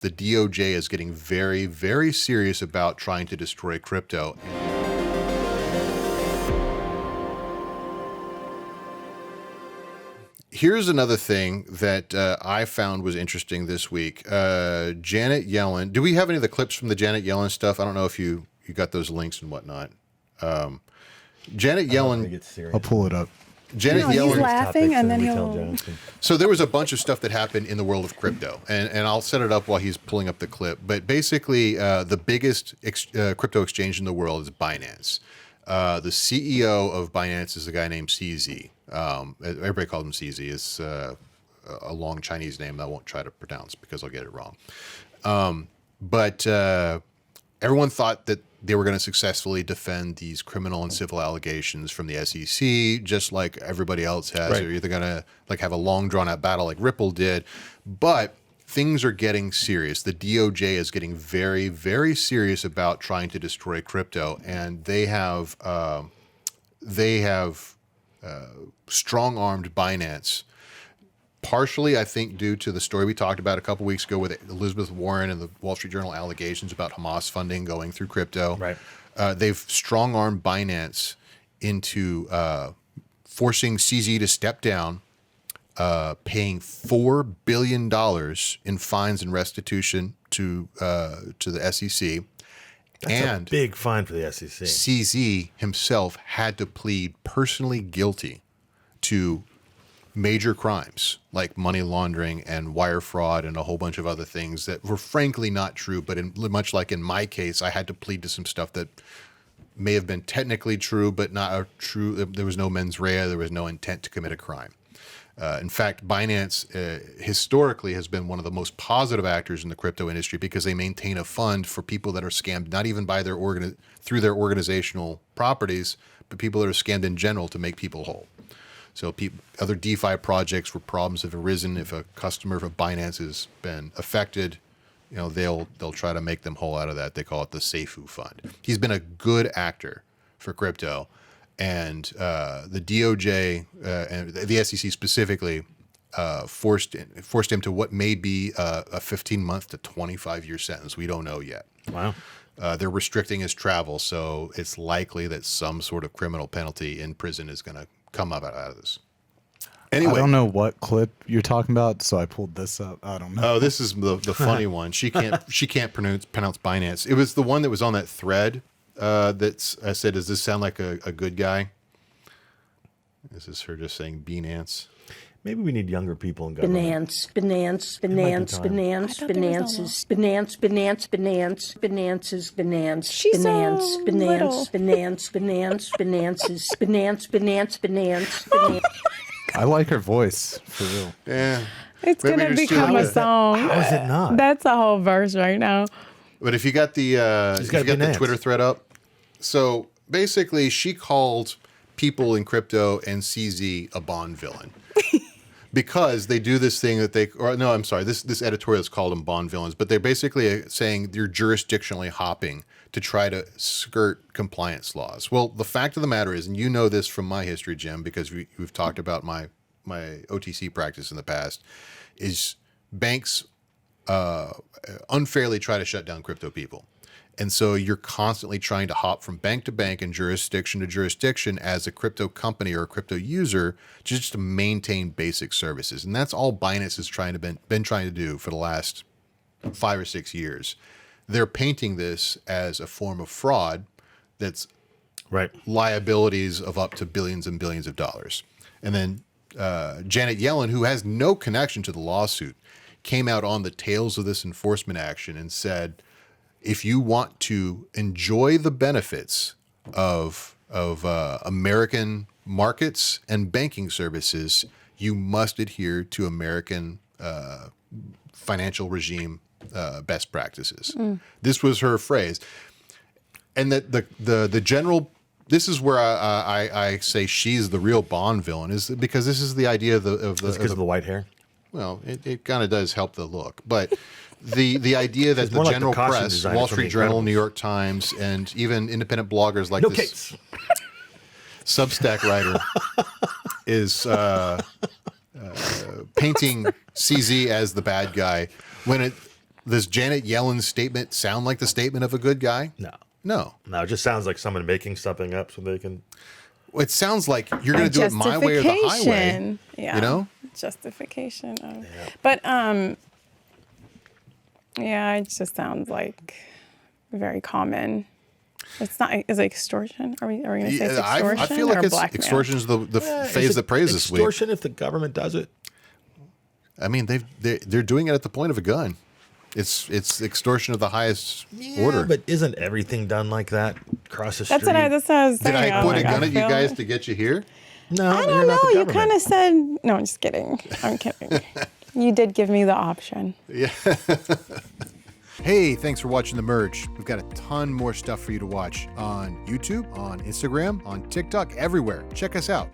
the DOJ is getting very, very serious about trying to destroy crypto. Here's another thing that I found was interesting this week. Janet Yellen. Do we have any of the clips from the Janet Yellen stuff? I don't know if you got those links and whatnot. Janet Yellen. I'll pull it up. Janet He's Yellen. laughing and then he'll. So there was a bunch of stuff that happened in the world of crypto, and I'll set it up while he's pulling up the clip. But basically, the biggest crypto exchange in the world is Binance. The CEO of Binance is a guy named CZ. Everybody called him CZ. It's a long Chinese name that I won't try to pronounce because I'll get it wrong. But everyone thought that they were going to successfully defend these criminal and civil allegations from the SEC, just like everybody else has. Right. They're either going to have a long drawn out battle like Ripple did, but things are getting serious. The DOJ is getting very, very serious about trying to destroy crypto, and they have strong-armed Binance. Partially, I think, due to the story we talked about a couple weeks ago with Elizabeth Warren and the Wall Street Journal allegations about Hamas funding going through crypto. Right. They've strong-armed Binance into forcing CZ to step down, paying $4 billion in fines and restitution to the SEC. That's a big fine for the SEC. CZ himself had to plead personally guilty to major crimes like money laundering and wire fraud and a whole bunch of other things that were frankly not true. But much like in my case, I had to plead to some stuff that may have been technically true, but not true. There was no mens rea. There was no intent to commit a crime. In fact, Binance historically has been one of the most positive actors in the crypto industry because they maintain a fund for people that are scammed, not even by through their organizational properties, but people that are scammed in general to make people whole. So other DeFi projects where problems have arisen, if a customer of Binance has been affected, they'll try to make them whole out of that. They call it the Seifu Fund. He's been a good actor for crypto, and the DOJ and the SEC specifically forced him to what may be a 15-month to 25-year sentence. We don't know yet. Wow. They're restricting his travel, so it's likely that some sort of criminal penalty in prison is going to come up out of this. Anyway, I don't know what clip you're talking about, so I pulled this up. I don't know. Oh, this is the funny one. She can't pronounce Binance. It was the one that was on that thread. I said, does this sound like a good guy? This is her just saying Binance. Maybe we need younger people in government. Binance. She's Binance. I like her voice, for real. Yeah. It's going to become a song. How is it not? That's a whole verse right now. But if you got the Twitter thread up, so basically she called people in crypto and CZ a Bond villain. Because they do this thing that this editorial is called them Bond villains, but they're basically saying you're jurisdictionally hopping to try to skirt compliance laws. Well, the fact of the matter is, and you know this from my history, Jim, because we've talked about my OTC practice in the past, is banks unfairly try to shut down crypto people. And so you're constantly trying to hop from bank to bank and jurisdiction to jurisdiction as a crypto company or a crypto user just to maintain basic services. And that's all Binance has been trying to do for the last 5 or 6 years. They're painting this as a form of fraud that's right. Liabilities of up to billions and billions of dollars. And then Janet Yellen, who has no connection to the lawsuit, came out on the tails of this enforcement action and said, if you want to enjoy the benefits of American markets and banking services, you must adhere to American financial regime best practices. This was her phrase, and that the general. This is where I say she's the real Bond villain, is because this is the idea of because of the white hair. Well, it kind of does help the look, but. The idea that the general press, Wall Street Journal, New York Times, and even independent bloggers like this Substack writer is painting CZ as the bad guy, when Does Janet Yellen's statement sound like the statement of a good guy? No. No. No, it just sounds like someone making something up so they can. It sounds like you're going to do it my way or the highway. Justification. Yeah. You know? Justification. But yeah, it just sounds like very common. It's not. Is it extortion? Are we going to say it's extortion? I feel like or it's blackmail? extortion is the phase that praise this week. Extortion if the government does it. I mean, they're doing it at the point of a gun. It's extortion of the highest order. But isn't everything done like that across the street? That's what I was saying. Did I put a like, gun at you feel- guys to get you here? No, I you're don't not the know. You government. kind of said. No, I'm just kidding. I'm kidding. You did give me the option. Yeah. Hey, thanks for watching The Merge. We've got a ton more stuff for you to watch on YouTube, on Instagram, on TikTok, everywhere. Check us out.